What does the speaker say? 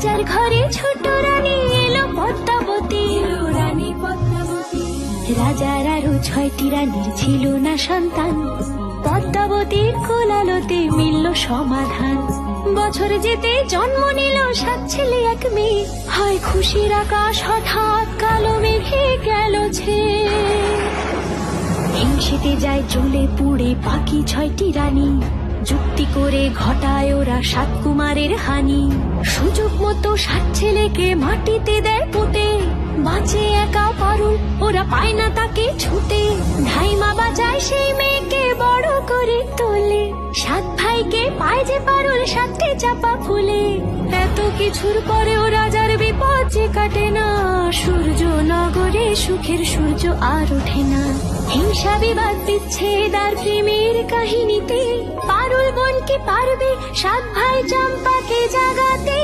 রাজার ঘরে ছোট রানী এলো পদ্মাবতী, রানী পদ্মাবতী। রাজার আরো 6টি রানীর ছিল না সন্তান, পদ্মাবতীর কোলালোতে মিলল সমাধান। বছর যেতে জন্ম নিল 7 ছেলে 1 মেয়ে, হয় খুশির আকাশ হঠাৎ কালো মেঘে গেল ছেয়ে। হিংসেতে যায় জ্বলে পুড়ে বাকি 6টি রানী, যুক্তি করে ঘটায় ওরা 7 কুমারের হানি। সুযোগ মতো 7 ছেলেকে মাটিতে দেয় পুঁতে, বাঁচে একা পারুল, ওরা পায় না তাকে ছুটে। ধাইমা বাজায় সেই মেয়েকে বড় করে তোলে, 7 ভাইকে পায় যে পারুল 7টে চাপা ফুলে। এত কিছুর পরেও রাজার বিপদ যে কাটে না, সূর্য নগরে সুখের সূর্য আর ওঠে না। হিংসা বিবাদ বিচ্ছেদ আর প্রেমের কাহিনীতে পারুল বোন কি পারবে 7 ভাই চম্পাকে জাগাতে।